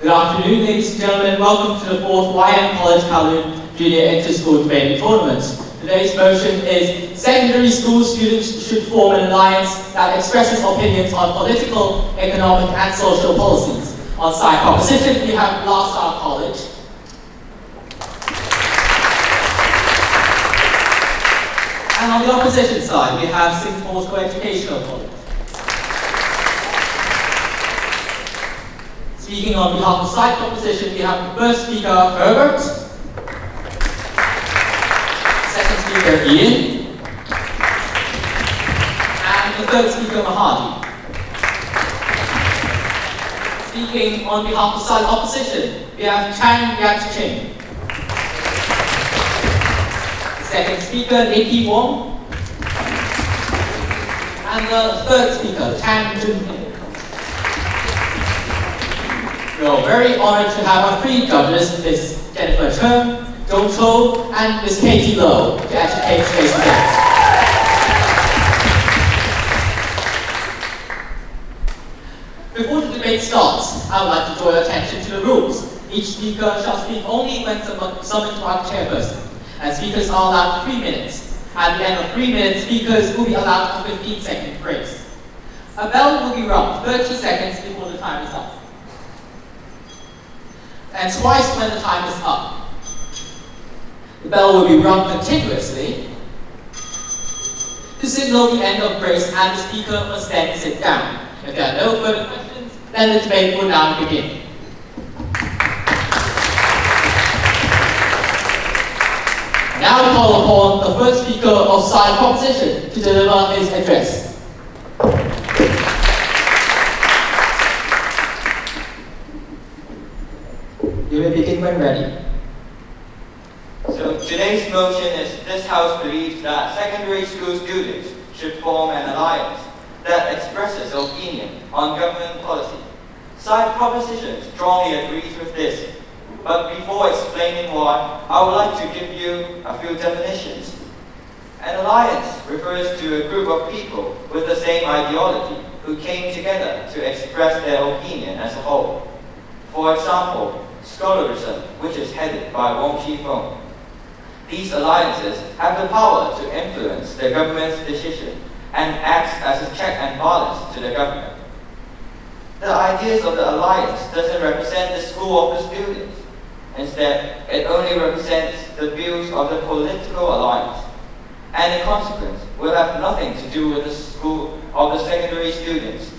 Good afternoon, ladies and gentlemen. Welcome to the 4th YK College Kowloon Junior Inter-School Debating Tournament. Today's motion is secondary school students should form an alliance that expresses opinions on political, economic and social policies. On side proposition, we have La Salle College. And on the opposition side, we have Singapore's Co-Educational College. Speaking on behalf of side proposition, we have the first speaker, Herbert. Second speaker, Ian. And the third speaker, Mahadi. Speaking on behalf of side opposition, we have Chan Yak Ching. Second speaker, Nikki Wong. And the third speaker, Chan Jun Hing. We are very honored to have our three judges, Ms. Jennifer Chen, Zhou Chou, and Ms. Katie Low, to educate today's debate. Before the debate starts, I would like to draw your attention to the rules. Each speaker shall speak only when summoned by the chairperson, and speakers are allowed 3 minutes. At the end of 3 minutes, speakers will be allowed a 15-second grace. A bell will be rung 30 seconds before the time is up, and twice when the time is up. The bell will be rung continuously to signal the end of grace, and the speaker must then sit down. If there are no further questions, then the debate will now begin. Now we call upon the first speaker of side proposition to deliver his address. You may begin when ready. So today's motion is this House believes that secondary school students should form an alliance that expresses opinion on government policy. Side proposition strongly agrees with this. But before explaining why, I would like to give you a few definitions. An alliance refers to a group of people with the same ideology who came together to express their opinion as a whole. For example, scholarism, which is headed by Wong Chi-fung. These alliances have the power to influence the government's decision and acts as a check and balance to the government. The ideas of the alliance doesn't represent the school of the students. Instead, it only represents the views of the political alliance, and in consequence will have nothing to do with the school of the secondary students.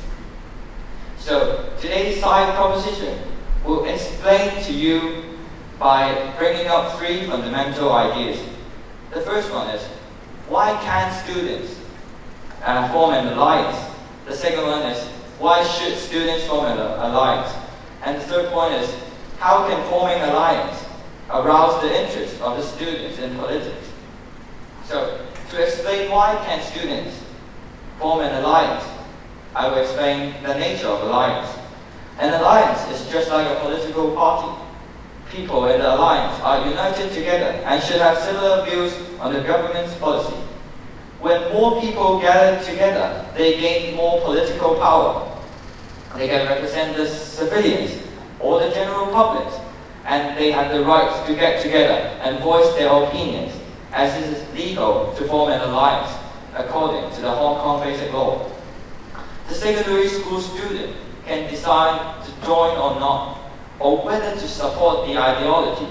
So, today's side proposition will explain to you by bringing up 3 fundamental ideas. The first one is, why can't students form an alliance? The second one is, why should students form an alliance? And the third point is, how can forming an alliance arouse the interest of the students in politics? So, to explain why can students form an alliance, I will explain the nature of alliance. An alliance is just like a political party. People in the alliance are united together and should have similar views on the government's policy. When more people gather together, they gain more political power. They can represent the civilians or the general public, and they have the right to get together and voice their opinions, as it is legal to form an alliance according to the Hong Kong Basic Law. The secondary school student can decide to join or not, or whether to support the ideology.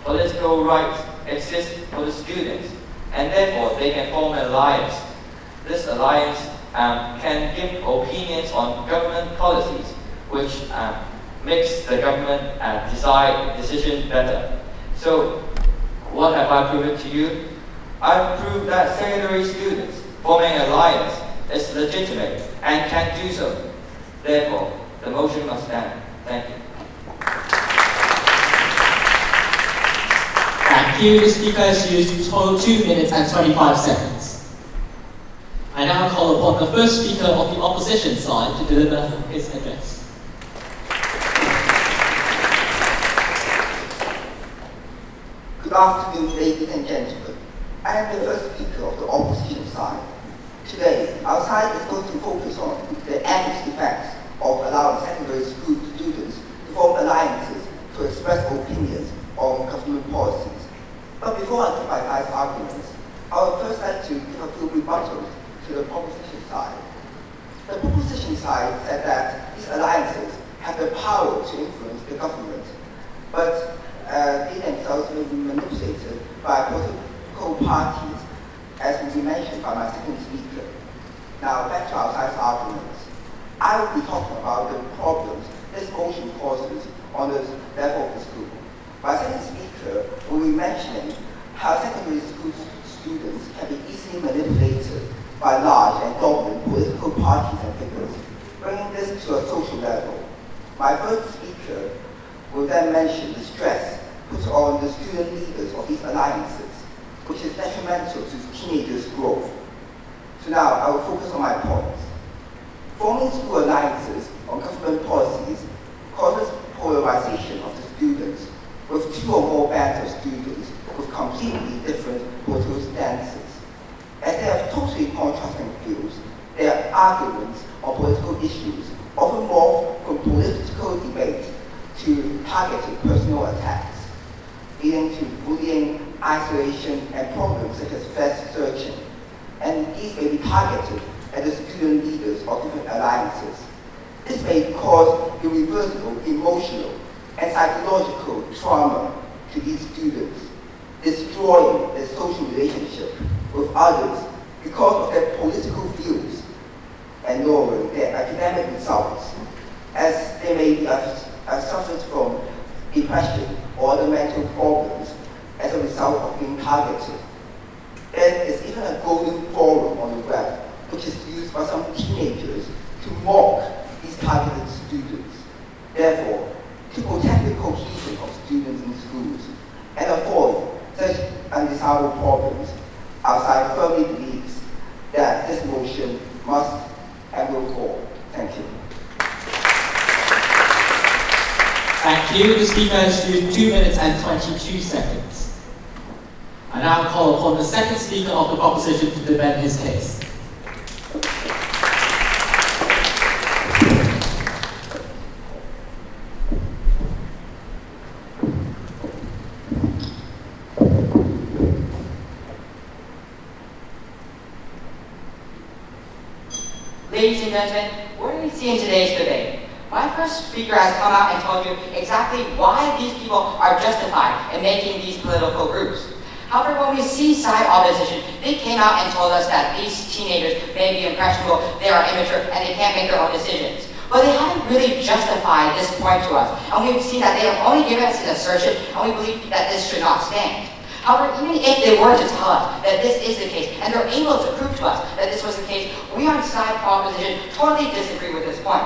Political rights exist for the students, and therefore they can form an alliance. This alliance can give opinions on government policies, which makes the government decision better. So, what have I proven to you? I've proved that secondary students forming an alliance is legitimate and can do so. Therefore, the motion must stand. Thank you. Thank you. The speaker has used total 2 minutes and 25 seconds. I now call upon the first speaker of the opposition side to deliver his address. Good afternoon, ladies and gentlemen. I am the first speaker of the opposition side. Today, our side is going to focus on the ethics effects of allowing secondary school students to power to influence the government, but they themselves may be manipulated by political parties, as will be mentioned by my second speaker. Now, back to our side's arguments. I will be talking about the problems this motion causes on the level of the school. My second speaker will be mentioning how secondary school students can be easily manipulated by large and dominant political parties and figures, bringing this to a social level. My third speaker will then mention the stress put on the student leaders of these alliances, which is detrimental to teenagers' growth. So now I will focus on my points. Forming school alliances on government policies causes polarization of the students, with two or more bands of students with completely different political stances. As they have totally contrasting views, their arguments on political issues often morph from political debate to targeted personal attacks, leading to bullying, isolation, and problems such as fast searching. And these may be targeted at the student leaders of different alliances. This may cause irreversible emotional and psychological trauma to these students, destroying their social relationship with others because of their political views and lowering their academic results, as they may have suffered from depression or other mental problems as a result of being targeted. There is even a golden forum on the web, which is used by some teenagers to mock these targeted students. Therefore, to protect the cohesion of students in schools and avoid such undesirable problems, our side firmly believes that this motion must and will fall. Thank you. Thank you. The speaker has 2 minutes and 22 seconds. I now call upon the second speaker of the proposition to defend his case. Ladies and gentlemen, what do we see in today's debate? My first speaker has come out and told you exactly why these people are justified in making these political groups. However, when we see side opposition, they came out and told us that these teenagers may be impressionable, they are immature, and they can't make their own decisions. But they haven't really justified this point to us, and we've seen that they have only given us an assertion, and we believe that this should not stand. However, even if they were to tell us that this is the case, and they're able to prove to us that this was the case, we on side opposition totally disagree with this point.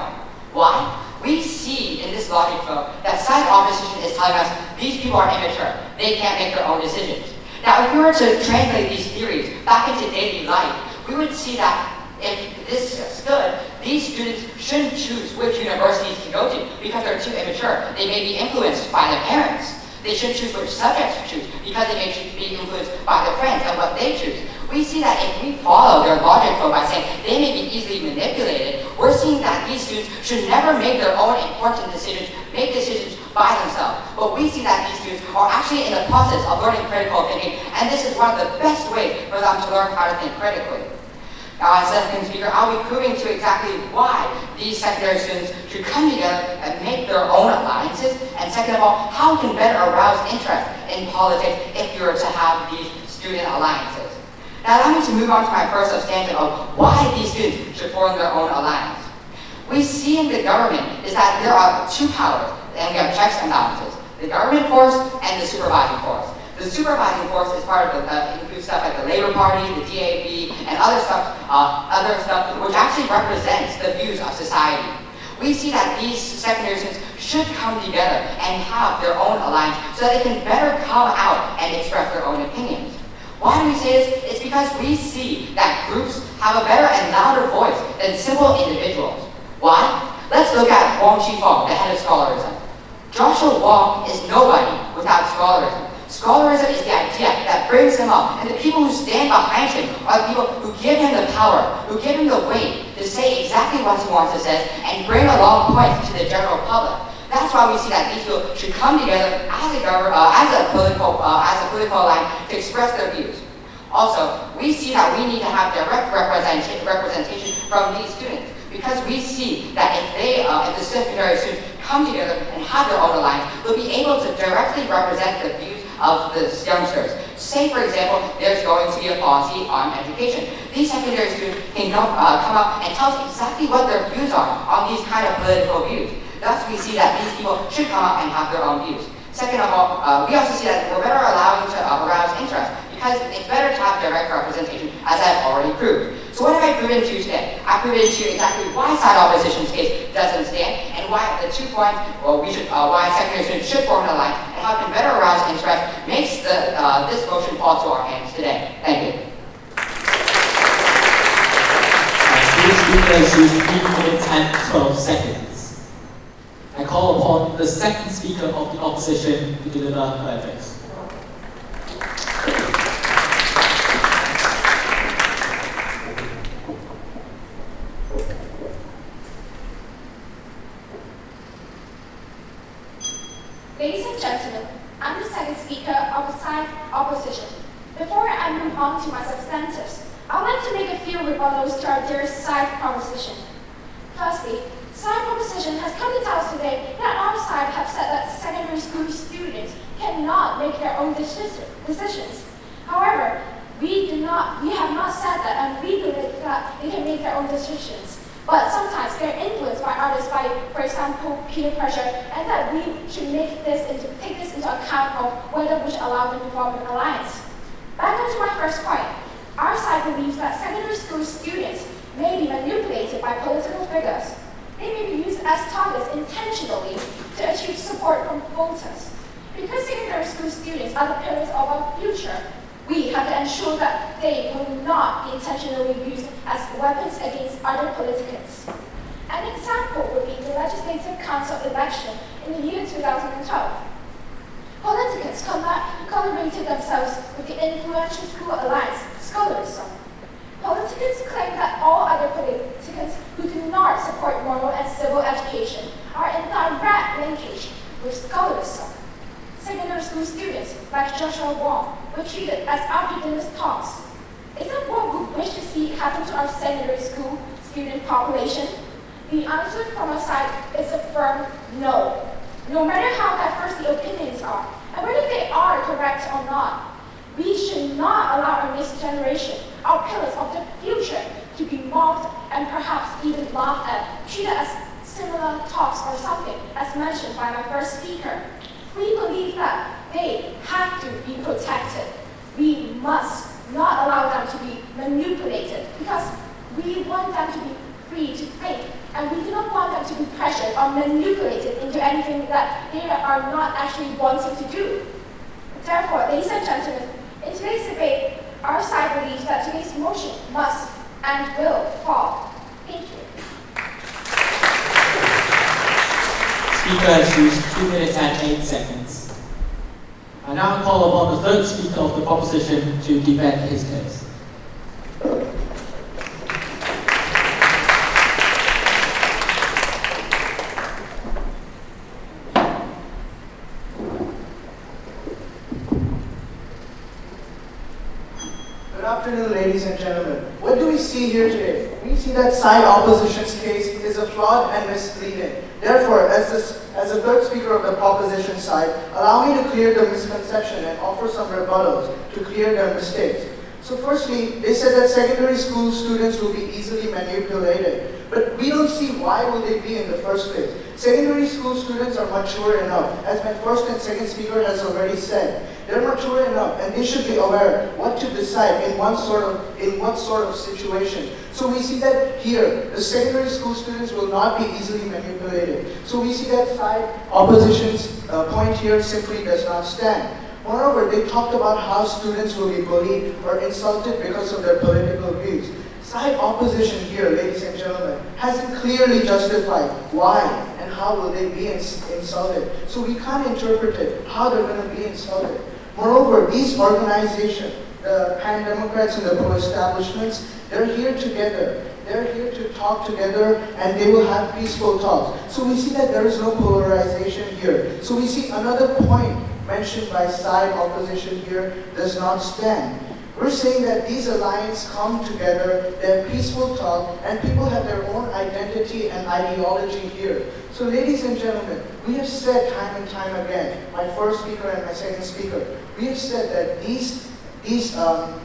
Why? We see in this logic flow that side opposition is telling us these people are immature, they can't make their own decisions. Now, if we were to translate these theories back into daily life, we would see that if this stood, these students shouldn't choose which universities to go to because they're too immature. They may be influenced by their parents. They should choose which subjects to choose because they may be influenced by their friends and what they choose. We see that if we follow their logic flow by saying they may be easily manipulated, we're seeing that these students should never make their own important decisions, make decisions by themselves. But we see that these students are actually in the process of learning critical thinking, and this is one of the best ways for them to learn how to think critically. Now, as second speaker, I'll be proving to exactly why these secondary students should come together and make their own alliances, and second of all, how we can better arouse interest in politics if you were to have these student alliances. Now, allow me to move on to my first substantive of why these students should form their own alliance. We see in the government is that there are two powers, and we have checks and balances: the government force and the supervising force. The supervising force is part of includes stuff like the Labour Party, the DAB, and other stuff which actually represents the views of society. We see that these secondary students should come together and have their own alliance so that they can better come out and express their own opinions. Why do we say this? It's because we see that groups have a better and louder voice than simple individuals. Why? Let's look at Wang Qifeng, the head of scholarism. Joshua Wong is nobody without scholarism. Scholarism is the idea that brings him up, and the people who stand behind him are the people who give him the power, who give him the weight to say exactly what he wants to say and bring along points to the general public. That's why we see that these people should come together as a political line to express their views. Also, we see that we need to have direct representation from these students, because we see that if the secondary students come together and have their own alliance, they'll be able to directly represent the views of the youngsters. Say, for example, there's going to be a policy on education. These secondary students can come up and tell us exactly what their views are on these kind of political views. Thus, we see that these people should come up and have their own views. Second of all, we also see that we're better allowing to arouse interest because it's better to have direct representation, as I've already proved. So what have I proven to you today? I've proven to you exactly why side opposition's case doesn't stand, and why the 2 points, why secondary students should form an alliance, and how it can better arouse interest makes this motion fall to our hands today. Thank you. Each speaker is used 3 minutes and 12 seconds. I call upon the second speaker of the opposition to deliver her address. Ladies and gentlemen, I'm the second speaker of the side opposition. Before I move on to my substantives, I'd like to make a few rebuttals to our dear side proposition. Firstly, side proposition has come to tell us today that our side have said that secondary school students cannot make their own decisions. However, we have not said that, and we believe that they can make their own decisions. But sometimes they're influenced by others by, for example, peer pressure, and that we should take this into account of whether we should allow them to form an alliance. Back on to my first point, our side believes that secondary school students may be manipulated by political figures. They may be used as targets intentionally to achieve support from voters. Because secondary school students are the pillars of our future, we have to ensure that they will not be intentionally used as weapons against other politicians. An example would be the Legislative Council election in the year 2012. Politicians collaborated themselves with the influential school alliance, Scholarism. Politicians claim that all other politicians who do not support moral and civil education are in direct linkage with Scholarism. Secondary school students, like Joshua Wong, were treated as after-dinner talks. Is that what we wish to see happen to our secondary school student population? The answer from our side is a firm no. No matter how diverse the opinions are, and whether they are correct or not, we should not allow our next generation, our pillars of the future, to be mocked and perhaps even laughed at, treated as similar talks or something, as mentioned by my first speaker. We believe that they have to be protected. We must not allow them to be manipulated because we want them to be free to think, and we do not want them to be pressured or manipulated into anything that they are not actually wanting to do. Therefore, ladies and gentlemen, in today's debate, our side believes that today's motion must and will fall. Thank you. Speaker has used 2 minutes and 8 seconds. I now call upon the third speaker of the proposition to defend his case. Good afternoon, ladies and gentlemen. What do we see here today? We see that side opposition's case is a flawed and misleading. Therefore, as a third speaker of the proposition side, allow me to clear the misconception and offer some rebuttals to clear their mistakes. So firstly, they said that secondary school students will be easily manipulated. But we don't see why will they be in the first place. Secondary school students are mature enough, as my first and second speaker has already said. They're mature enough, and they should be aware what to decide in what sort of situation. So we see that here, the secondary school students will not be easily manipulated. So we see that side opposition's point here simply does not stand. Moreover, they talked about how students will be bullied or insulted because of their political views. Side opposition here, ladies and gentlemen, hasn't clearly justified why and how will they be insulted. So we can't interpret it, how they're going to be insulted. Moreover, these organizations, the Pan Democrats and the pro-establishments, they're here together. They're here to talk together, and they will have peaceful talks. So we see that there is no polarization here. So we see another point mentioned by side opposition here does not stand. We're saying that these alliances come together, they're peaceful talk, and people have their own identity and ideology here. So ladies and gentlemen, we have said time and time again, my first speaker and my second speaker, we have said that these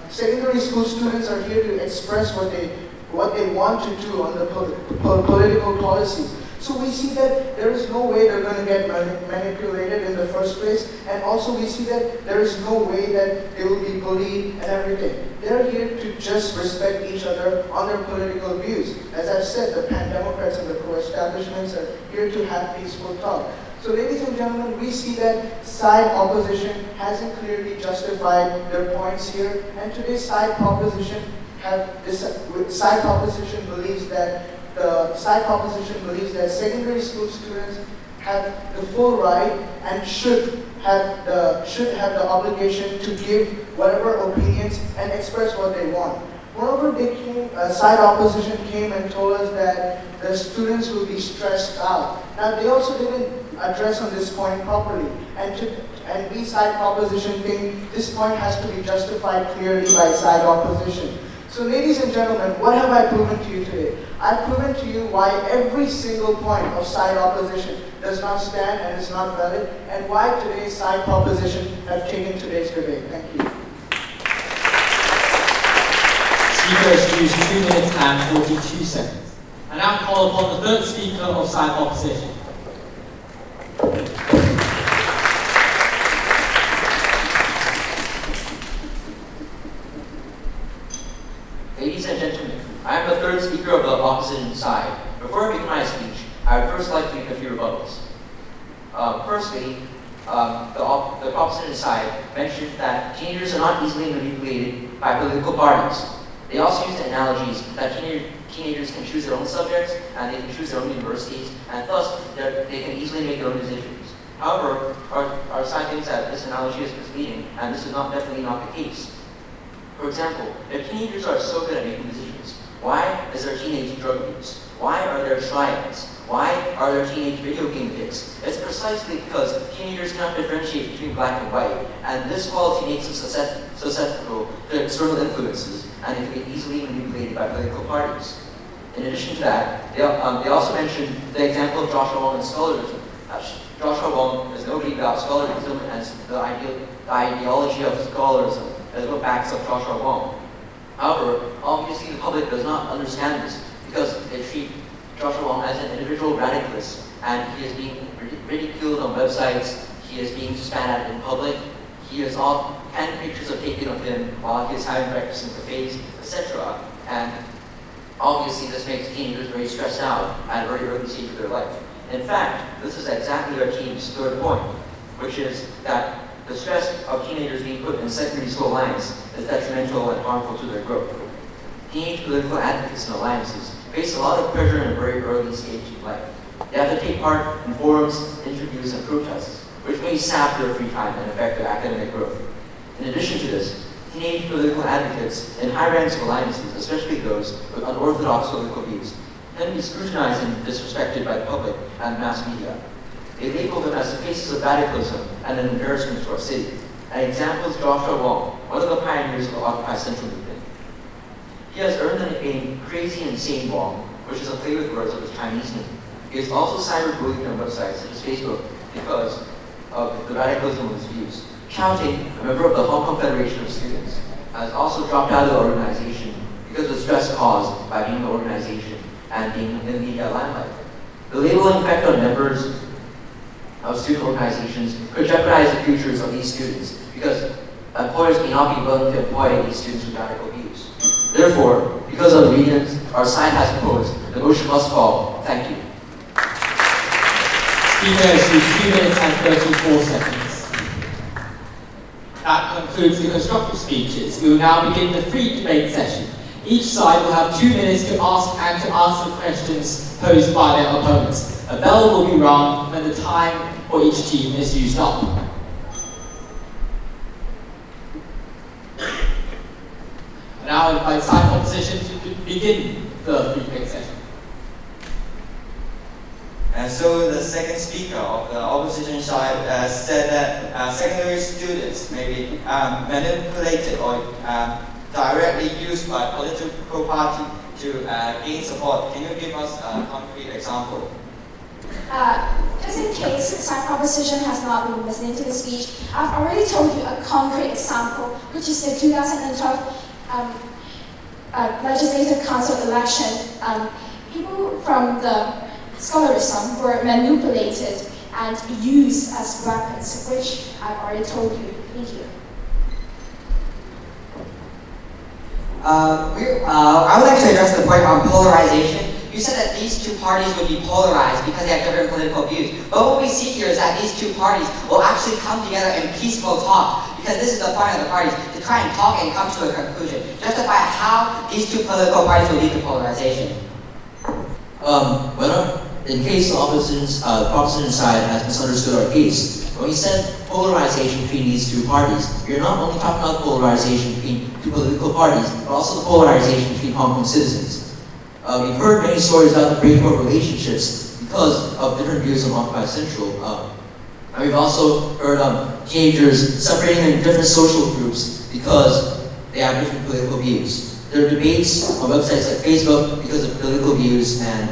secondary school students are here to express what they want to do on the political policies. So we see that there is no way they're going to get manipulated in the first place, and also we see that there is no way that they will be bullied and everything. They're here to just respect each other on their political views. As I've said, the pan-democrats and the pro-establishments are here to have peaceful talk. So ladies and gentlemen, we see that side opposition hasn't clearly justified their points here, and today's side proposition believes that secondary school students have the full right and should have the obligation to give whatever opinions and express what they want. Moreover, side opposition came and told us that the students will be stressed out. Now, they also didn't address on this point properly, and we side proposition think this point has to be justified clearly by side opposition. So ladies and gentlemen, what have I proven to you today? I've proven to you why every single point of side opposition does not stand and is not valid, and why today's side proposition have taken today's debate. Thank you. Speakers use 2 minutes and 42 seconds. I now call upon the third speaker of side opposition. Ladies and gentlemen, I am the third speaker of the opposition side. Before I begin my speech, I would first like to make a few rebuttals. Firstly, the opposition side mentioned that teenagers are not easily manipulated by political parties. They also used analogies that teenagers can choose their own subjects and they can choose their own universities, and thus they can easily make their own decisions. However, our side thinks that this analogy is misleading, and this is definitely not the case. For example, if teenagers are so good at making decisions, why is there teenage drug use? Why are there triads? Why are there teenage video game picks? It's precisely because teenagers cannot differentiate between black and white, and this quality makes them susceptible to external influences, and they can be easily manipulated by political parties. In addition to that, they also mentioned the example of Joshua Wong and scholarism. Joshua Wong is nobody without scholarism, and the ideology of scholarism is what backs up Joshua Wong. However, obviously the public does not understand this because they treat Joshua Wong as an individual radicalist, and he is being ridiculed on websites, he is being spat at in public, he is all canned pictures are taken of him while he is having breakfast in cafes, etc. And obviously this makes teenagers very stressed out at a very early stage of their life. In fact, this is exactly our team's third point, which is that the stress of teenagers being put in secondary school alliance is detrimental and harmful to their growth. Teenage political advocates and alliances face a lot of pressure in a very early stage of life. They have to take part in forums, interviews, and protests, which may sap their free time and affect their academic growth. In addition to this, teenage political advocates in high ranks of alliances, especially those with unorthodox political views, can be scrutinized and disrespected by the public and mass media. They label them as the faces of radicalism and an embarrassment to our city. An example is Joshua Wong, one of the pioneers of the Occupy Central movement. He has earned the nickname Crazy Insane Wong, which is a play with words of his Chinese name. He is also cyberbullied on websites such as Facebook because of the radicalism of his views. Chao Ting, a member of the Hong Kong Federation of Students, has also dropped out of the organization because of the stress caused by being in the organization and being in the media limelight. The labeling effect on members of student organizations could jeopardize the futures of these students because employers may not be willing to employ these students with radical views. Therefore, because of the reasons our side has proposed, the motion must fall. Thank you. Speakers use 2 minutes and 34 seconds. That concludes the constructive speeches. We will now begin the free debate session. Each side will have 2 minutes to ask and to answer questions posed by their opponents. A bell will be rung when the time for each team is used up. Now I invite side opposition to begin the free debate session. And so the second speaker of the opposition side said that secondary students may be manipulated or directly used by political party to gain support. Can you give us a concrete example? Just in case the side proposition has not been listening to the speech, I've already told you a concrete example, which is the 2012 Legislative Council election. People from the scholarism were manipulated and used as weapons, which I've already told you. Thank you. I would like to address the point on polarization. You said that these two parties would be polarized because they have different political views. But what we see here is that these two parties will actually come together in peaceful talk, because this is the point of the parties, to try and talk and come to a conclusion, justify how these two political parties will lead to polarization. In case the opposition side has misunderstood our case, when we said polarization between these two parties, we're not only talking about polarization between two political parties, but also the polarization between Hong Kong citizens. We've heard many stories about the breakup of relationships because of different views on Occupy Central. And we've also heard teenagers separating in different social groups because they have different political views. There are debates on websites like Facebook because of political views, and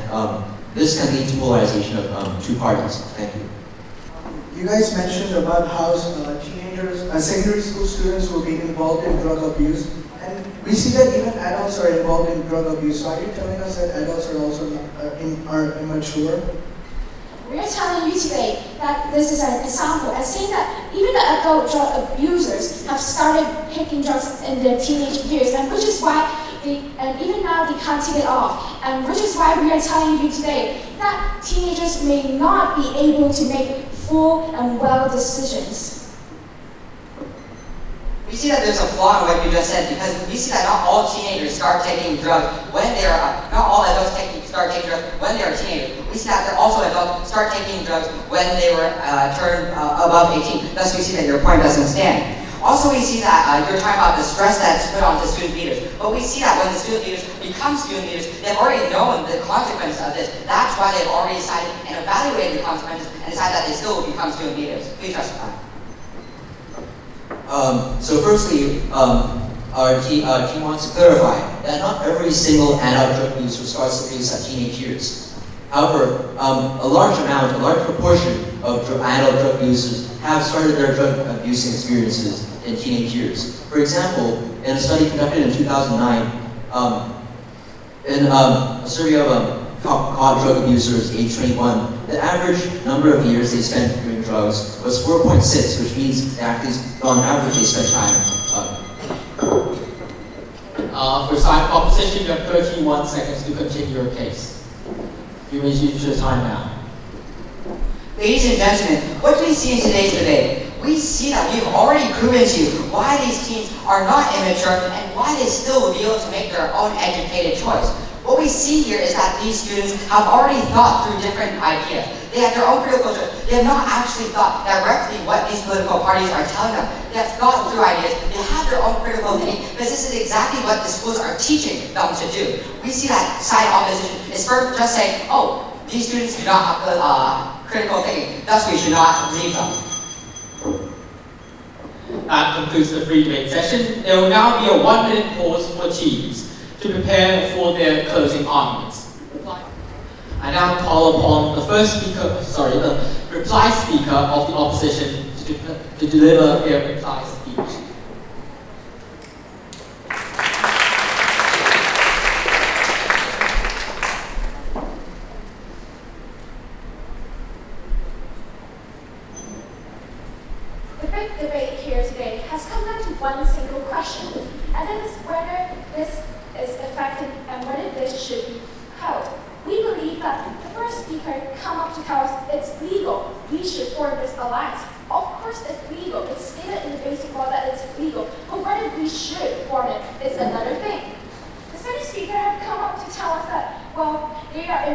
this can lead to polarization of two parties. Thank you. You guys mentioned about how teenagers, secondary school students will be involved in drug abuse, and we see that even adults are involved in drug abuse. So are you telling us that adults are also are immature? We are telling you today that this is an example, and saying that even the adult drug abusers have started taking drugs in their teenage years, and which is why and even now they can't take it off, and which is why we are telling you today that teenagers may not be able to make full and well decisions. We see that there's a flaw in what you just said, because we see that not all teenagers start taking drugs when they are, not all adults start taking drugs when they are teenagers. We see that there are also adults start taking drugs when they were turned above 18. Thus, we see that your point doesn't stand. Also, we see that you're talking about the stress that's put onto student leaders. But we see that when the student leaders become student leaders, they've already known the consequences of this. That's why they've already decided and evaluated the consequences and decided that they still will become student leaders. Please justify. So firstly, our team wants to clarify that not every single adult drug user starts to abuse at teenage years. However, a large proportion of adult drug users have started their drug abusing experiences in teenage years. For example, in a study conducted in 2009, in a survey of caught drug abusers aged 21, the average number of years they spent doing drugs was 4.6, which means on average they spent time. For side proposition, you have 31 seconds to continue your case. You may use your time now. Ladies and gentlemen, what do we see in today's debate? We see that we've already proven to you why these teens are not immature and why they still will be able to make their own educated choice. What we see here is that these students have already thought through different ideas. They have their own critical choice. They have not actually thought directly what these political parties are telling them. They have thought through ideas. They have their own critical thinking, because this is exactly what the schools are teaching them to do. We see that side opposition is first just saying, oh, these students do not have critical thinking, thus we should not leave them. That concludes the free debate session. There will now be a 1-minute pause for teams to prepare for their closing arguments. I now call upon the reply speaker of the opposition to deliver their reply speech. The big debate here today has come down to one single question, and that is whether this is effective and whether this should be held. We believe that the first speaker come up to tell us it's legal. We should form this alliance. Of course it's legal. It's stated in the basic law that it's legal. But whether we should form it is another thing. The second speaker have come up to tell us that, well, they are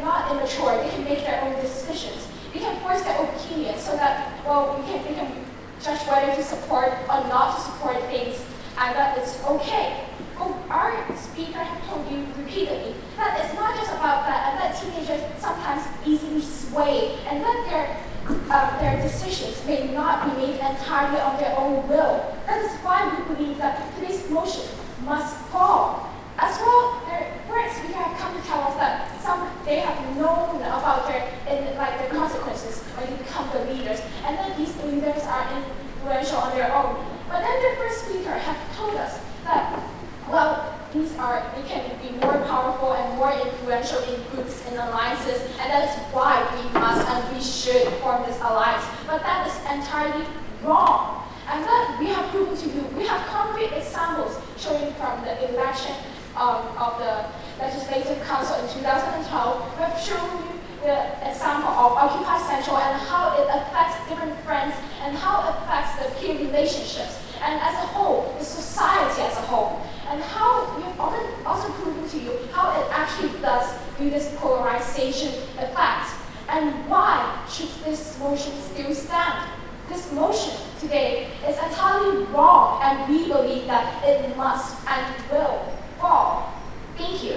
not immature. They can make their own decisions. They can voice their opinion so that, well, they can judge whether to support or not to support things, and that it's okay. But our speaker have told you repeatedly that it's not just about that, and that teenagers sometimes easily sway, and that their decisions may not be made entirely on their own will. That is why we believe that today's this motion must fall. As well, their first speaker have come to tell us that they have known about the consequences when you become the leaders, and then these leaders are influential on their own. But then the first speaker have told us that, well, they can be more powerful and more influential in groups and alliances, and that is why we must and we should form this alliance. But that is entirely wrong. And that we have proven to you. We have concrete examples showing from the election of the Legislative Council in 2012. We have shown you the example of Occupy Central and how it affects different friends and how it affects the peer relationships and as a whole, the society as a whole. And how we've also proven to you how it actually does do this polarization effect. And why should this motion still stand? This motion today is entirely wrong, and we believe that it must and will fall. Thank you.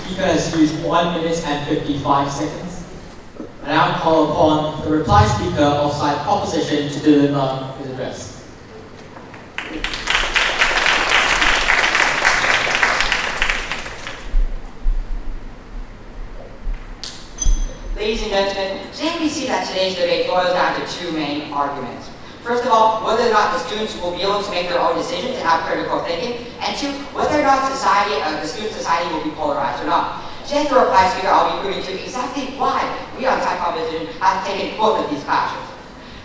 Speaker has used 1 minute and 55 seconds. I now call upon the reply speaker of side opposition to deliver his address. Ladies and gentlemen, today we see that today's debate boils down to two main arguments. First of all, whether or not the students will be able to make their own decisions and have critical thinking, and two, whether or not the student society will be polarized or not. Today, as the reply speaker, I'll be proving to you exactly why we on side opposition have taken both of these passions.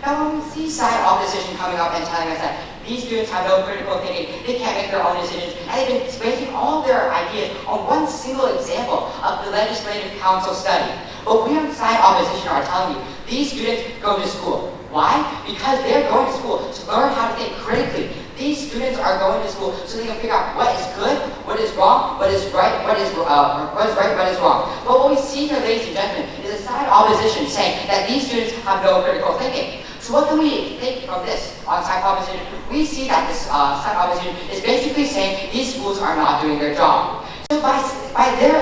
Now, when we see side opposition coming up and telling us that these students have no critical thinking, they can't make their own decisions, and they've been basing all their ideas on one single example of the Legislative Council study. But we on side opposition are telling you, these students go to school. Why? Because they're going to school to learn how to think critically. These students are going to school so they can figure out what is good, what is wrong, what is right, what is right, what is wrong. But what we see here, ladies and gentlemen, is a side opposition saying that these students have no critical thinking. So what can we think from this on side opposition? We see that this side opposition is basically saying these schools are not doing their job. So by their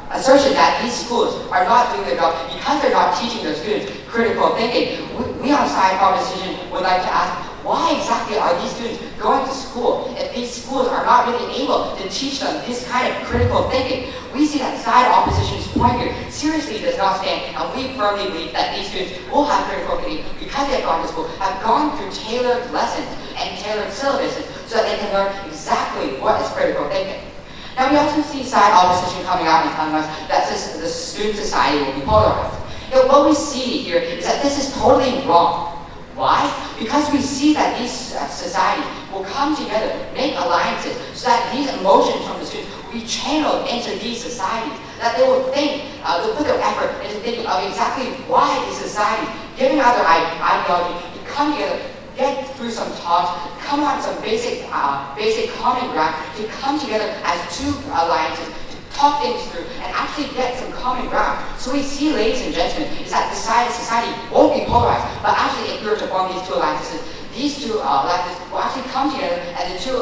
assertion that these schools are not doing their job because they're not teaching their students critical thinking, we on side opposition would like to ask, why exactly are these students going to school if these schools are not really able to teach them this kind of critical thinking? We see that side opposition's point here seriously does not stand, and we firmly believe that these students will have critical thinking because they've gone to school, have gone through tailored lessons and tailored syllabuses so that they can learn exactly what is critical thinking. Now, we also see side opposition coming out and telling us that the student society will be polarized. What we see here is that this is totally wrong. Why? Because we see that these societies will come together, make alliances, so that these emotions from the students will be channeled into these societies, that they will think, they'll put their effort into thinking of exactly why these societies, giving out their ideology, to come together, get through some talks, come on some basic common ground, to come together as two alliances, to talk things through, and actually get some common ground. So we see, ladies and gentlemen, is that the society won't be polarized, but actually if we were to form these two alliances, these two alliances will actually come together, and the two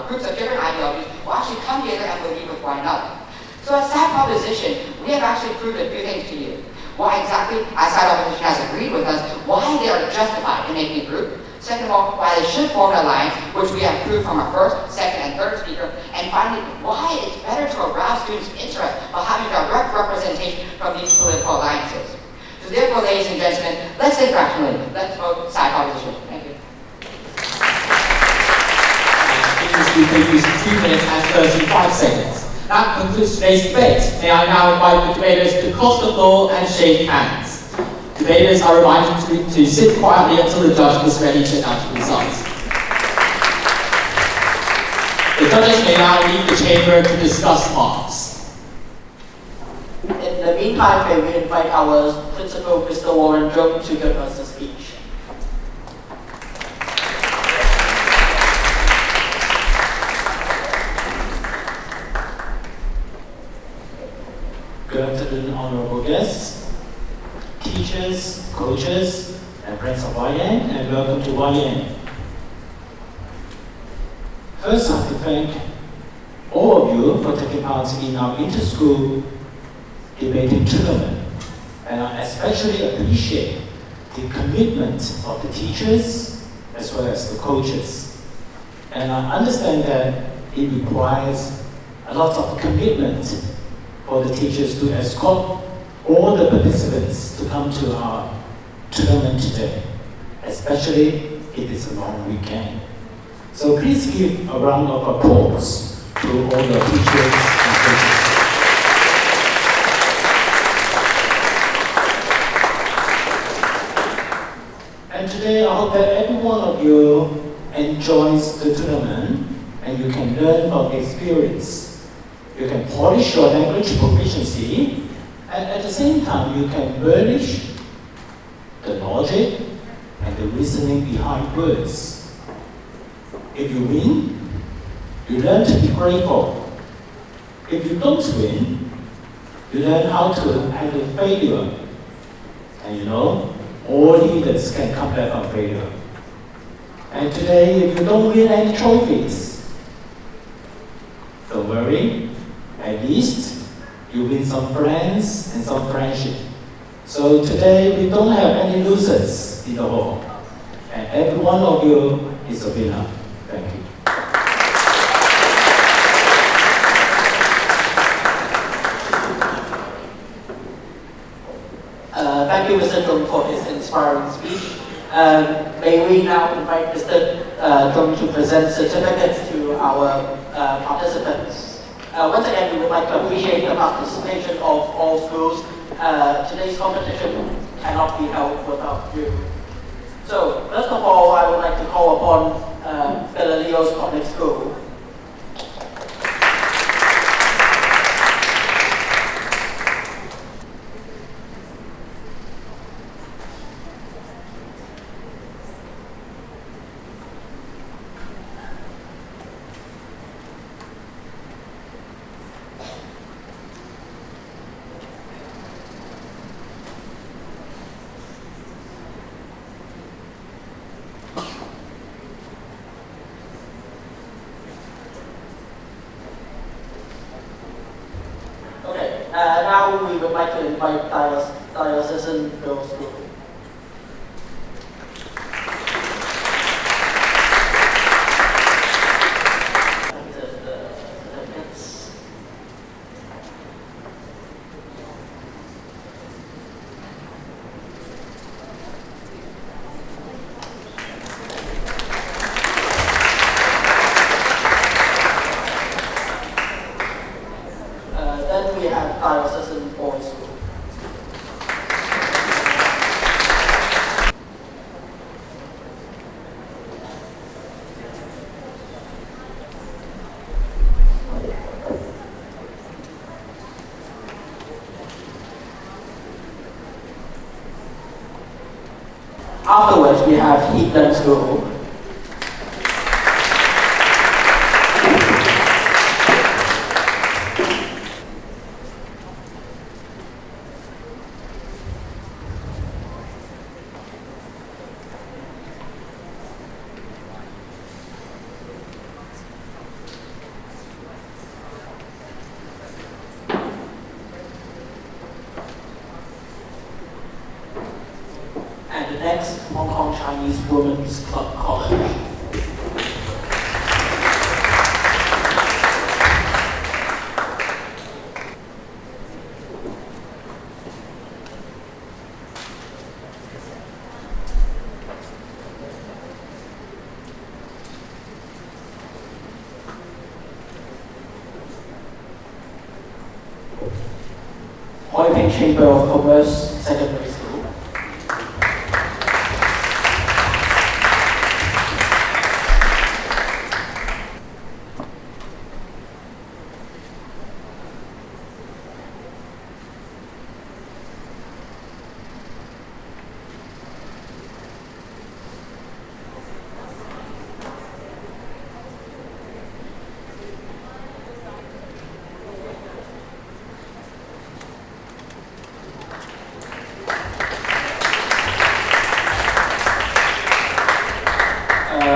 groups of different ideologies will actually come together and believe with one another. So as side proposition, we have actually proved a few things to you. Why exactly, as side opposition has agreed with us, why they are justified in making a group. Second of all, why they should form an alliance, which we have proved from our first, second, and third speaker. And finally, why it's better to arouse students' interest by having direct representation from these political alliances. So therefore, ladies and gentlemen, let's think rationally. Let's vote side opposition. Thank you. Speaker used 2 minutes and 35 seconds. That concludes today's debate. May I now invite the debaters to cross the floor and shake hands. Debaters are reminded to sit quietly until the judge is ready to announce the results. The judges may now leave the chamber to discuss marks. In the meantime, may we invite our principal, Mr. Warren Jung, to give us a speech. Good afternoon, honorable guests, teachers, coaches, and friends of YN, and welcome to YN. First, I have to thank all of you for taking part in our inter-school debating tournament, and I especially appreciate the commitment of the teachers as well as the coaches. And I understand that it requires a lot of commitment for the teachers to escort all the participants to come to our tournament today, especially if it's a long weekend. So please give a round of applause to all the teachers and coaches. And today I hope that every one of you enjoys the tournament and you can learn from the experience. You can polish your language proficiency and at the same time you can burnish the logic and the reasoning behind words. If you win, you learn to be grateful. If you don't win, you learn how to handle failure. And you know, all leaders can come back from failure. And today, if you don't win any trophies, don't worry, at least you win some friends and some friendship. So today, we don't have any losers in the hall. And every one of you is a winner. Thank you. Thank you, Mr. Chung, for his inspiring speech. May we now invite Mr. Chung to present certificates to our participants. Once again, we would like to appreciate the participation of all schools. Today's competition cannot be held without you. So, first of all, I would like to call upon Galileo's Public School. Now we would like to invite Diocesan Girls School. Then we have Diocesan Boys School. Afterwards, we have Heathland School. And the next, Hong Kong Chinese Women's Club College. Hoi Ping Chamber of Commerce Secondary School.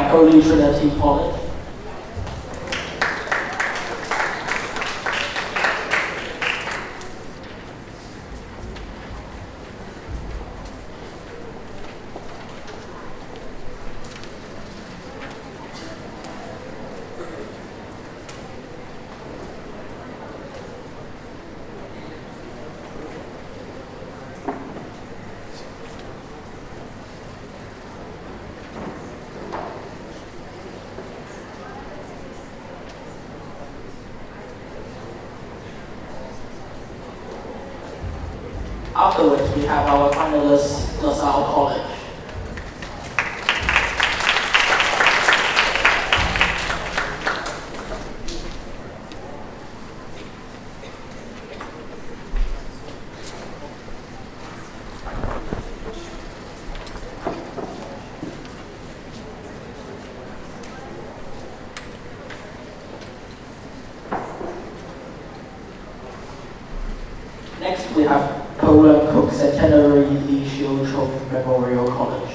Holy Trinity College. Afterwards, we have our finalists, LaSalle College. Next, we have Poland Cook Centenary Lee Shiu Chung Memorial College.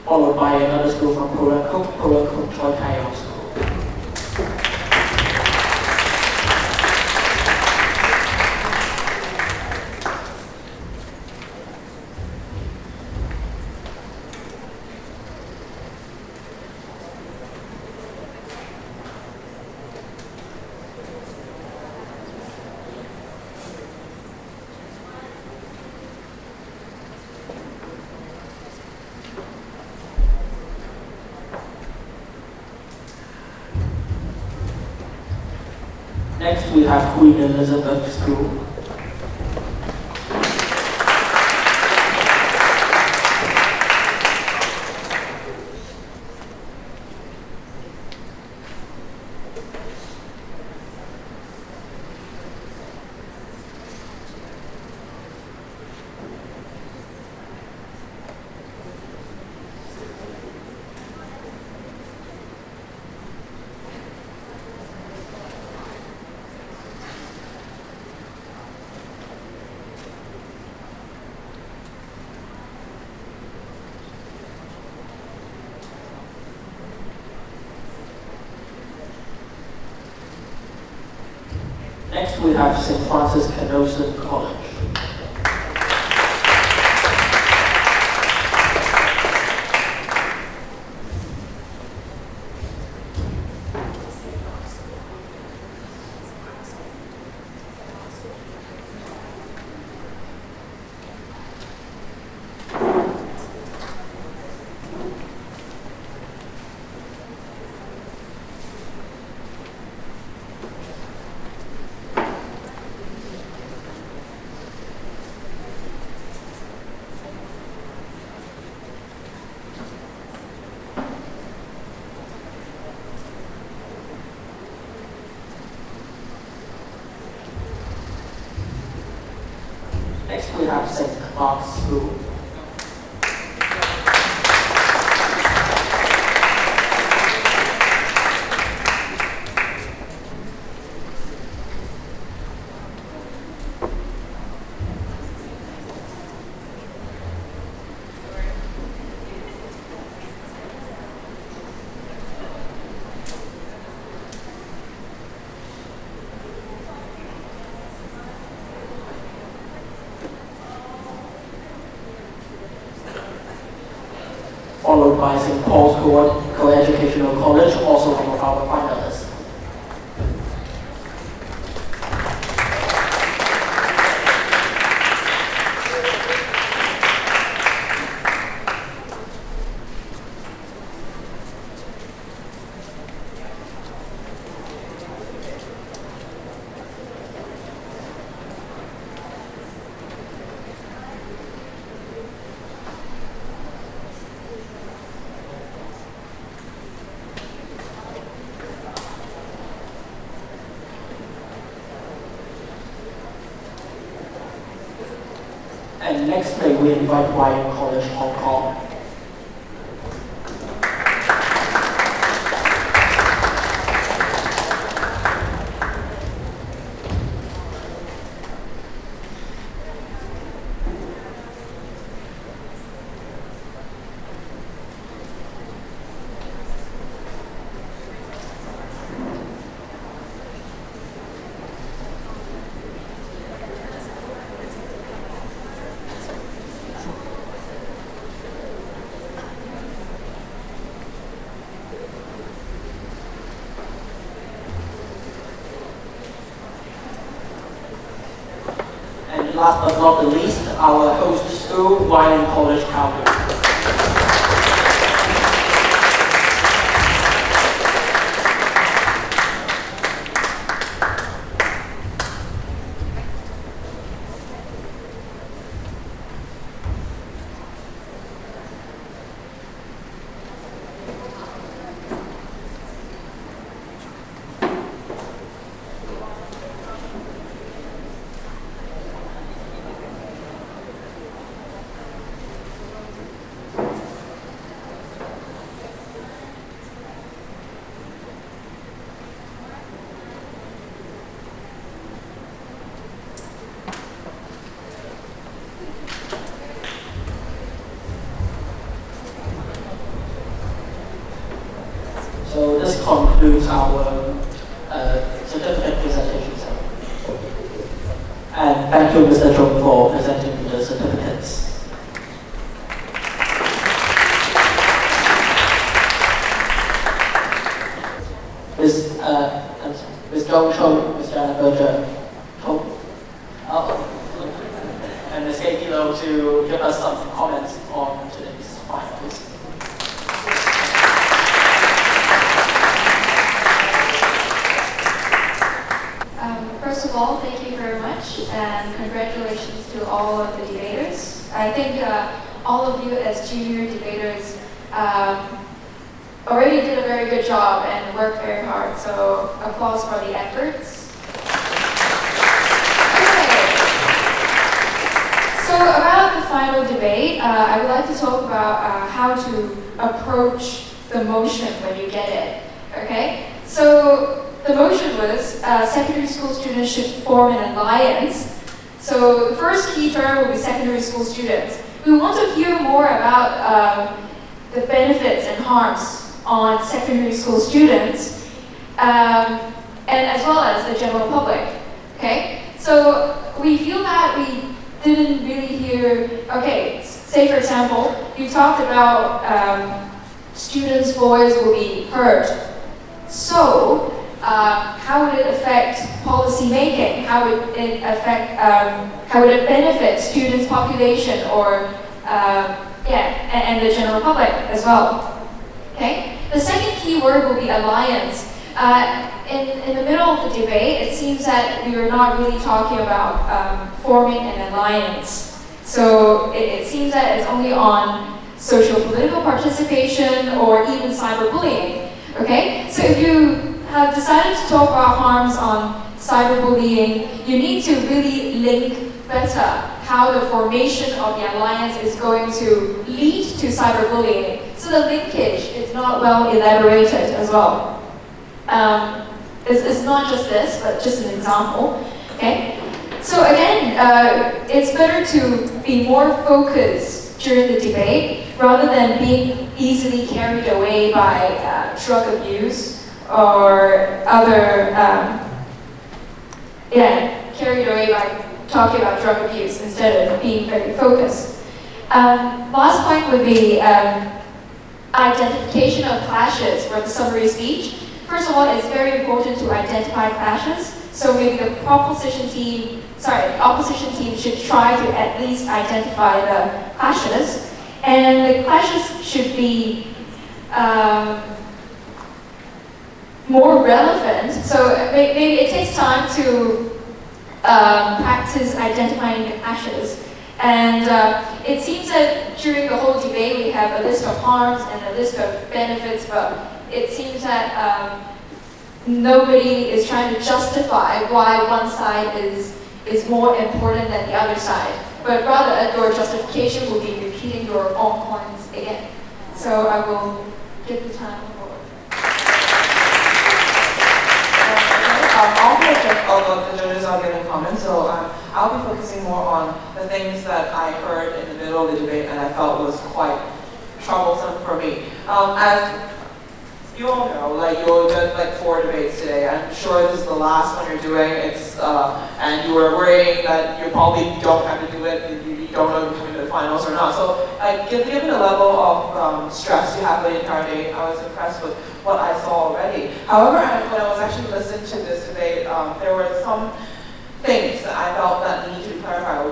Followed by another school from Poland Cook Choi Tae School. Next, we have Queen Elizabeth School. Next, we have St. Francis Canossian College. Next, we have St. Mark's School. Followed by St. Paul's Co-Educational College, also one of our finalists. And next, may we invite WYK College Hong Kong. last but not the least, our host school, Untitled Chapter. So this concludes our certificate presentation session. And thank you, Mr. Chung, for presenting the certificates. Ms. Zhou Chung, Ms. Jennifer Chung, and Ms. Katie Low to give us some comments on today's finals. First of all, thank you very much, and congratulations to all of the debaters. I think all of you as junior debaters already did a very good job and worked very hard, so applause for the efforts. Okay. So about the final debate, I would like to talk about how to approach the motion when you get it, okay? So the motion was secondary school students should form an alliance. So the first key term will be secondary school students. We want to hear more about the benefits and harms on secondary school students, and as well as the general public, okay? So we feel that we didn't really hear, okay, say for example, you talked about students' voice will be heard. So, how would it affect policy making? How would it affect, how would it benefit students' population or, and the general public as well? Okay. The second key word will be alliance. In the middle of the debate, it seems that we were not really talking about forming an alliance. So it seems that it's only on social political participation or even cyberbullying. Okay. So if you have decided to talk about harms on cyberbullying, you need to really link better how the formation of the alliance is going to lead to cyberbullying. So the linkage is not well elaborated as well. It's not just this, but just an example. Okay. So again, it's better to be more focused during the debate rather than being easily carried away by drug abuse or other, carried away by talking about drug abuse instead of being very focused. Last point would be identification of clashes for the summary speech. First of all, it's very important to identify clashes. So maybe the opposition team should try to at least identify the clashes. And the clashes should be more relevant. So maybe it takes time to practice identifying the clashes. And it seems that during the whole debate we have a list of harms and a list of benefits, but it seems that nobody is trying to justify why one side is more important than the other side. But rather, your justification will be repeating your own points again. So I will give the time for. All of the judges are giving comments, so I'll be focusing more on the things that I heard in the middle of the debate and I felt was quite troublesome for me. As you all know, you did 4 debates today. I'm sure this is the last one you're doing. And you were worrying that you probably don't have to do it. You don't know if you're coming to the finals or not. So, given the level of stress you have the entire day, I was impressed with what I saw already. However, when I was actually listening to this debate, there were some things that I felt that needed to be clarified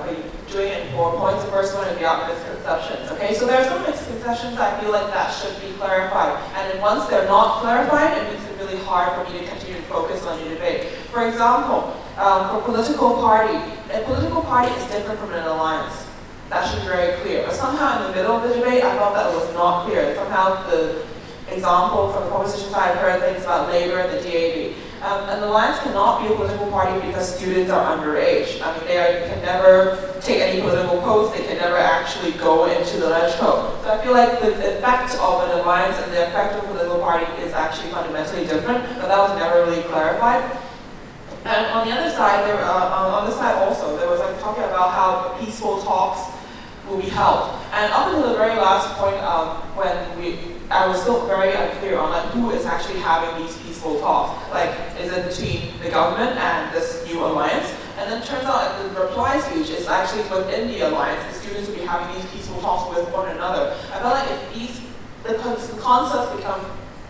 4 points. The first one is about misconceptions. Okay, so there are some misconceptions I feel like that should be clarified. And then once they're not clarified, it makes it really hard for me to continue to focus on the debate. For example, for political party, a political party is different from an alliance. That should be very clear. But somehow in the middle of the debate, I felt that it was not clear. Somehow the example from the proposition side, I heard things about labor and the DAB. An alliance cannot be a political party because students are underage. I mean, can never take any political post, they can never actually go into the LegCo. So I feel like the effect of an alliance and the effect of a political party is actually fundamentally different, but that was never really clarified. And on the other side, on this side also, there was like talking about how peaceful talks will be held. And up until the very last point, I was still very unclear on like who is actually having these peaceful talks. Like, is it between the government and this new alliance? And then it turns out that the reply speech is actually within the alliance. The students will be having these peaceful talks with one another. I felt like if the concepts become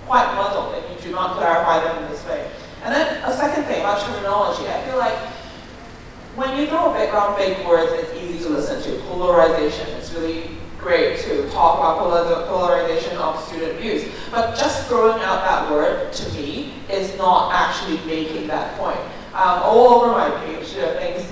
quite muddled if you do not clarify them in this way. And then a second thing about terminology, I feel like when you throw around big words, it's easy to listen to. Polarization, it's really great to talk about polarization of student views. But just throwing out that word, to me, is not actually making that point. All over my page, there are things,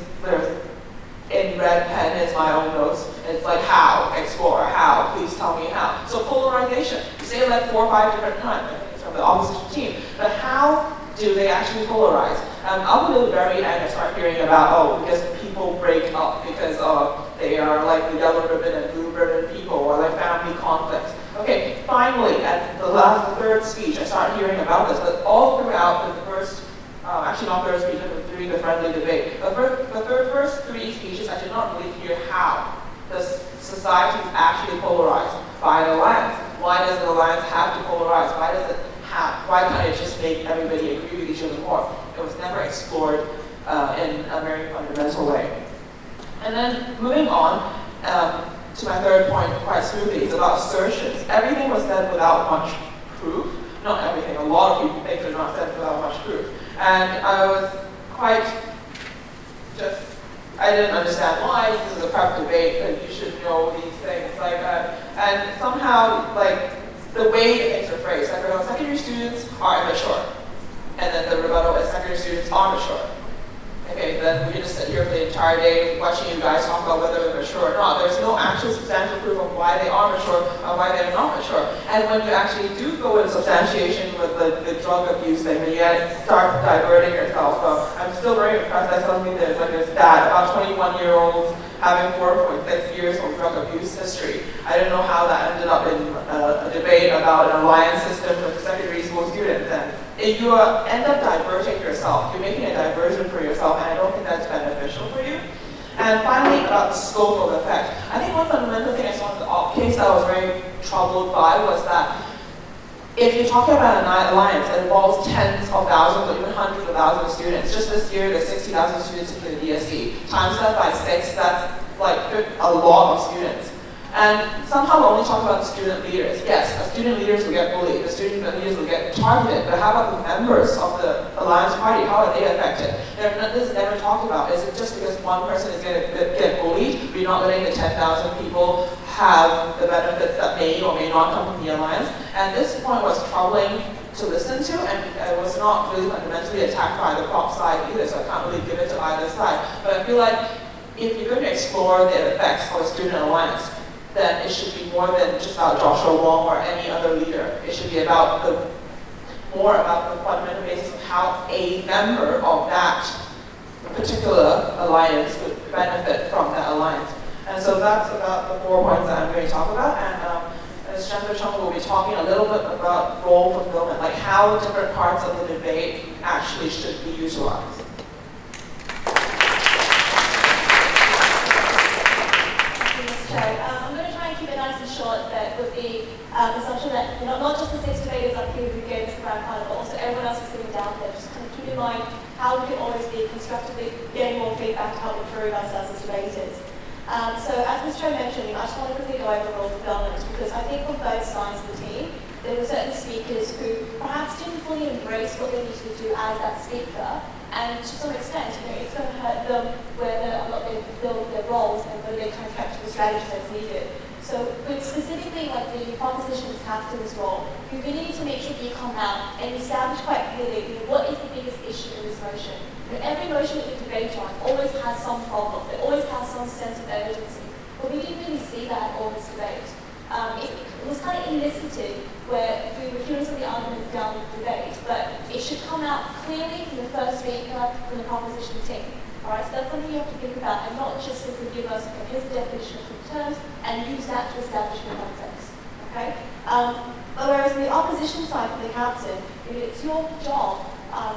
in red pen is my own notes. It's like how, explore, how, please tell me how. So polarization, you say it like 4 or 5 different times, I think it's from the opposition team, but how do they actually polarize? Up until the very end, I start hearing about, because people break up because they are like the yellow ribbon and blue ribbon people, or like family conflicts. Okay, finally, at the third speech, I started hearing about this, but all throughout the first, actually not third speech, but during the friendly debate, the first 3 speeches, I did not really hear how the society is actually polarized by an alliance. Why does the alliance have to polarize? Why can't it just make everybody agree with each other more? It was never explored in a very fundamental way. And then moving on to my third point quite smoothly, is about assertions. Everything was said without much proof. Not everything, a lot of people think they're not said without much proof. And I was I didn't understand why. This is a prep debate, that you should know these things. And somehow, the way the things are phrased, like secondary students are immature. And then the rebuttal is secondary students are mature. Okay, then we can just sit here for the entire day watching you guys talk about whether they're mature or not. There's no actual substantial proof of why they are mature or why they're not mature. And when you actually do go into substantiation with the drug abuse thing, then you start diverting yourself. So I'm still very impressed that suddenly there's like a stat about 21-year-olds having 4.6 years of drug abuse history. I don't know how that ended up in a debate about an alliance system for secondary school students. And if you end up diverting yourself, you're making a diversion for yourself, and I don't think that's beneficial for you. And finally, about the scope of effect. I think one fundamental thing I saw in the op case that I was very troubled by was that if you're talking about an alliance, it involves tens of thousands or even hundreds of thousands of students. Just this year, there's 60,000 students in the DSE. Times that by 6, that's like a lot of students. And somehow we're only talking about the student leaders. Yes, the student leaders will get bullied, the student leaders will get targeted, but how about the members of the alliance party? How are they affected? This is never talked about. Is it just because one person is going to get bullied, we're not letting the 10,000 people have the benefits that may or may not come from the alliance? And this point was troubling to listen to, and it was not really fundamentally attacked by the prop side either, so I can't really give it to either side. But I feel like if you're going to explore the effects of a student alliance, then it should be more than just about Joshua Wong or any other leader. It should be about more about the fundamental basis of how a member of that particular alliance would benefit from that alliance. And so that's about the 4 points that I'm going to talk about. And as Chandra Chung will be talking a little bit about role fulfillment, like how different parts of the debate actually should be utilized. I'm going to try and keep it nice and short, but with the assumption that not just the 6 debaters up here who gave us the grand final, but also everyone else who's sitting down there. Just kind of keep in mind how we can always be constructively getting more feedback to help improve ourselves as debaters. So as Ms. Cho mentioned, I just want to quickly go over role fulfillment, because I think on both sides of the team, there were certain speakers who perhaps didn't fully embrace what they needed to do as that speaker, And to some extent, it's going to hurt them whether or not they build their roles and whether they kind of capture the strategy that's needed. So with specifically like the propositions captain's role, you really need to make sure that you come out and establish quite clearly what is the biggest issue in this motion. Every motion that we debate on always has some problem. It always has some sense of urgency. But we didn't really see that in all this debate. It was kind of elicited where we were hearing some of the arguments down the debate, but it should come out clearly from the first speaker, from the proposition team. Alright, so that's something you have to think about and not just simply give us here's the definition of some terms and use that to establish the context. Okay? But whereas on the opposition side for the captain, it's your job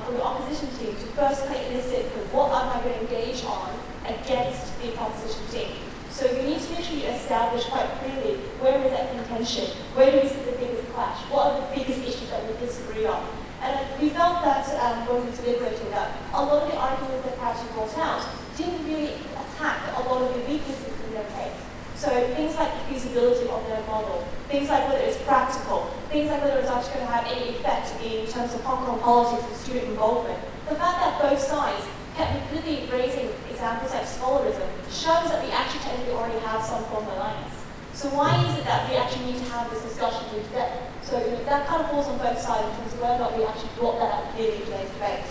for the opposition team to first elicit what am I going to engage on against the opposition team. So you need to make sure you establish quite clearly where is that contention, where do we see the biggest clash, what are the biggest issues that we disagree on. And we felt that when we were deliberating that a lot of the arguments that perhaps you brought out didn't really attack a lot of the weaknesses in their case. So things like the feasibility of their model, things like whether it's practical, things like whether it's actually going to have any effect in terms of Hong Kong politics and student involvement. The fact that both sides kept repeatedly raising examples like scholarism shows that we actually technically already have some form of alliance. So why is it that we actually need to have this discussion here today? So that kind of falls on both sides in terms of whether or not we actually brought that out clearly in today's debate.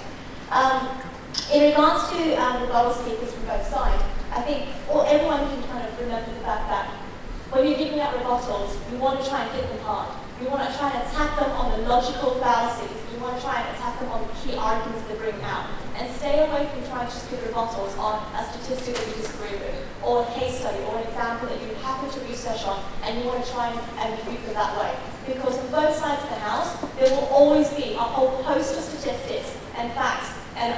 In regards to the rebuttal speakers from both sides, I think everyone can kind of remember the fact that when you're giving out rebuttals, you want to try and hit them hard. You want to try and attack them on the logical fallacies. You want to try and attack them on the key arguments they bring out. And stay away from trying to just give rebuttals on a statistic that you disagree with, or a case study, or an example that you happen to research on, and you want to try and refute them that way. Because on both sides of the house, there will always be a whole host of statistics and facts and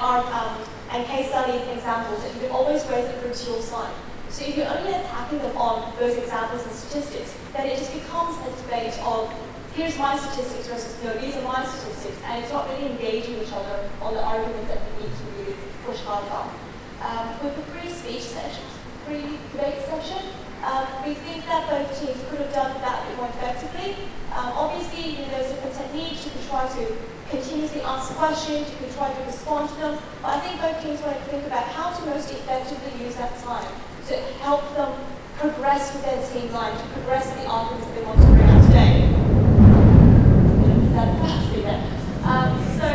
case studies and examples that you can always raise and bring to your side. So if you're only attacking them on those examples and statistics, then it just becomes a debate of here's my statistics versus no, these are my statistics, and it's not really engaging each other on the arguments that we need to really push hard on. With the pre-speech session, pre-debate session, we think that both teams could have done that a bit more effectively. Obviously, there's different techniques. You can try to continuously ask questions, you can try to respond to them, but I think both teams want to think about how to most effectively use that time to help them progress with their team line, to progress with the arguments that they want to bring out today. So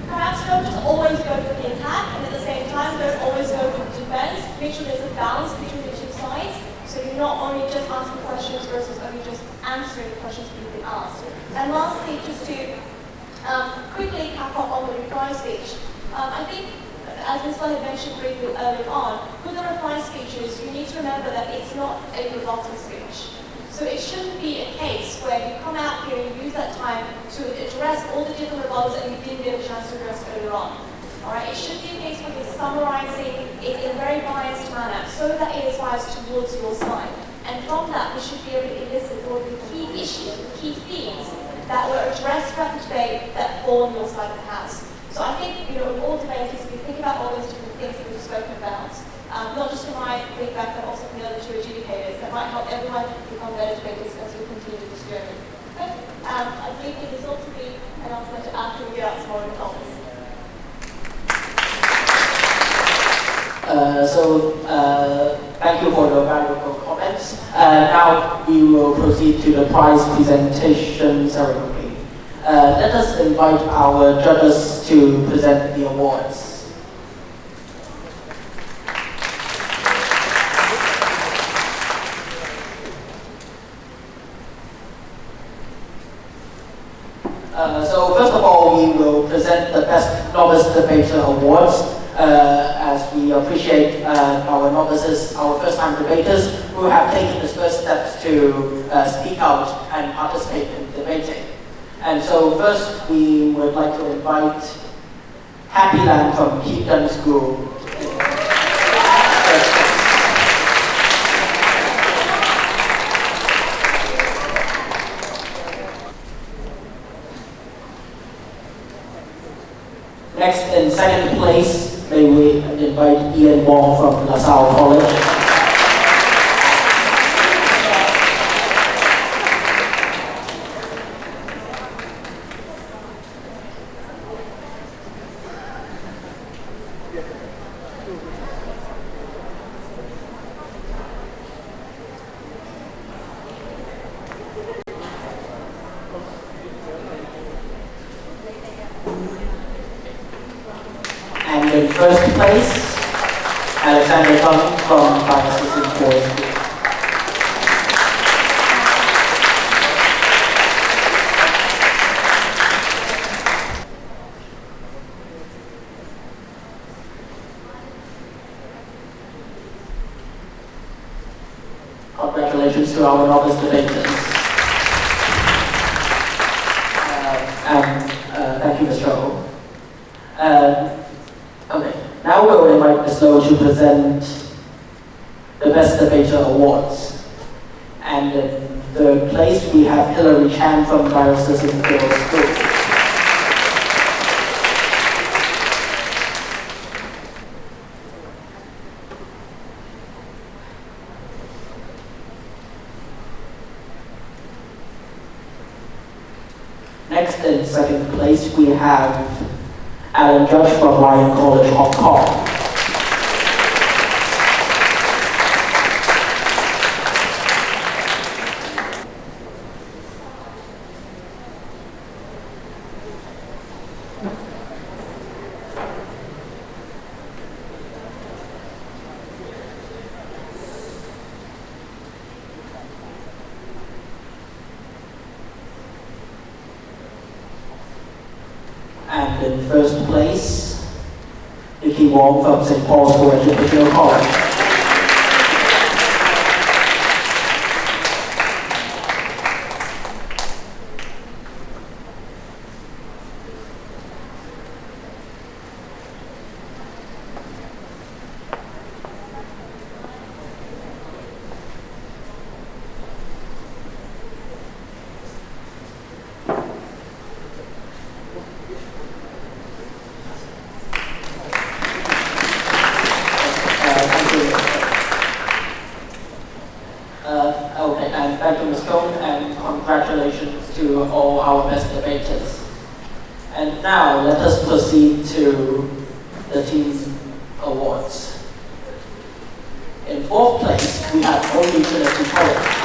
perhaps don't just always go for the attack, and at the same time don't always go for the defense. Make sure there's a balance between the two sides, so you're not only just asking questions versus only just answering the questions that you've been asked. And lastly, just to quickly cap off on the reply speech. I think, as Mr. had mentioned briefly earlier on, with the reply speeches, you need to remember that it's not a rebuttal speech. So it shouldn't be a case where you come out here and use that time to address all the different rebuttals that you didn't get a chance to address earlier on. Alright, it should be a case where you're summarizing it in a very biased manner so that it is biased towards your side. And from that, we should be able to elicit all the key issues, the key themes that were addressed throughout the debate that fall on your side of the house. So I think, in all debates, we think about all those different things that we've spoken about. Not just from my feedback, but also from the other two adjudicators that might help everyone become better debaters as we continue this journey. Okay? I believe the result will be announced after we get out some more results. Thank you for your valuable comments. Now we will proceed to the prize presentation ceremony. Let us invite our judges to present the awards. So first of all, we will present the Best Novice Debater Awards, as we appreciate our novices, our first-time debaters, who have taken the first steps to speak out and participate in debating. And so first, we would like to invite Happy Land from Keaton School. Next, in second place, may we invite Ian Wong from LaSalle College. first place, Alexander Dung from Diocesan Forest Group. Congratulations to our novice debaters. Thank you, Mr. O. Okay, now we'll invite Ms. Low to present the Best Debater Awards. And in third place, we have Hilary Chan from Diocesan Forest Group. Next, in second place, we have Alan Judge from YK College, Hong Kong. And in first place, Nikki Wong from St. Paul's Educational College. Okay, and thank you, Ms. Cone, and congratulations to all our best debaters. And now let us proceed to the team awards. In fourth place, we have Holy Trinity College.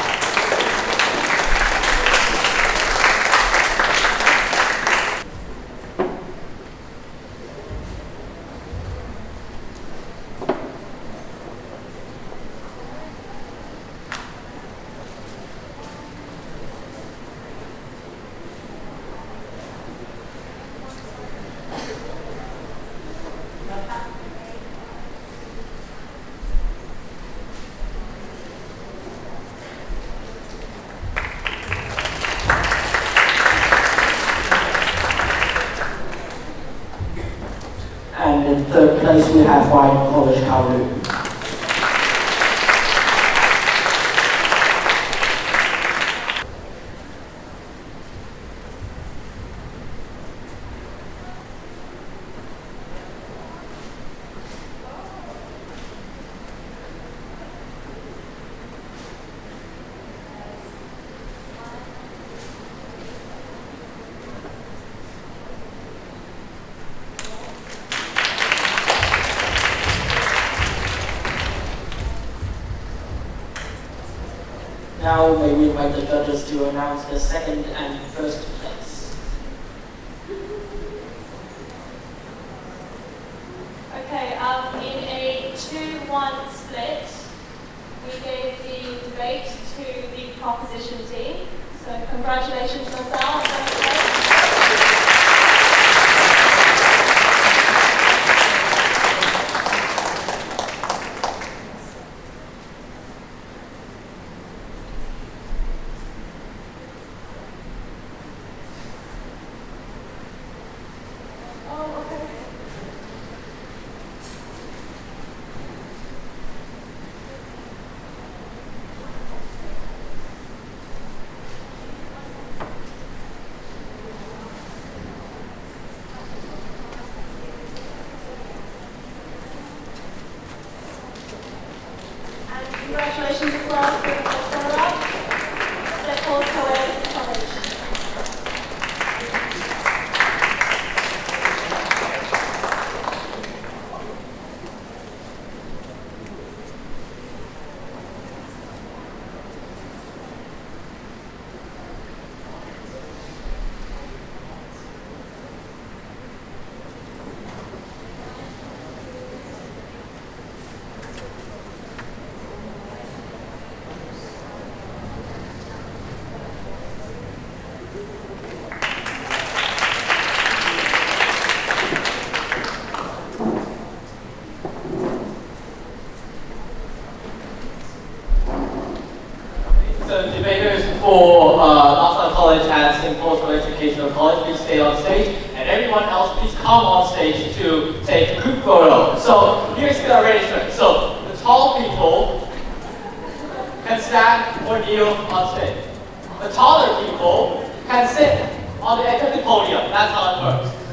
And in third place, we have YK College, Kowloon. Now may we invite the judges to announce the second and first place. Okay, in a 2-1 split, we gave the debate to the proposition team. So congratulations, Marcel. on stage, and everyone else please come on stage to take a group photo. So here's the arrangement. So the tall people can stand or kneel on stage. The taller people can sit on the edge of the podium. That's how it works.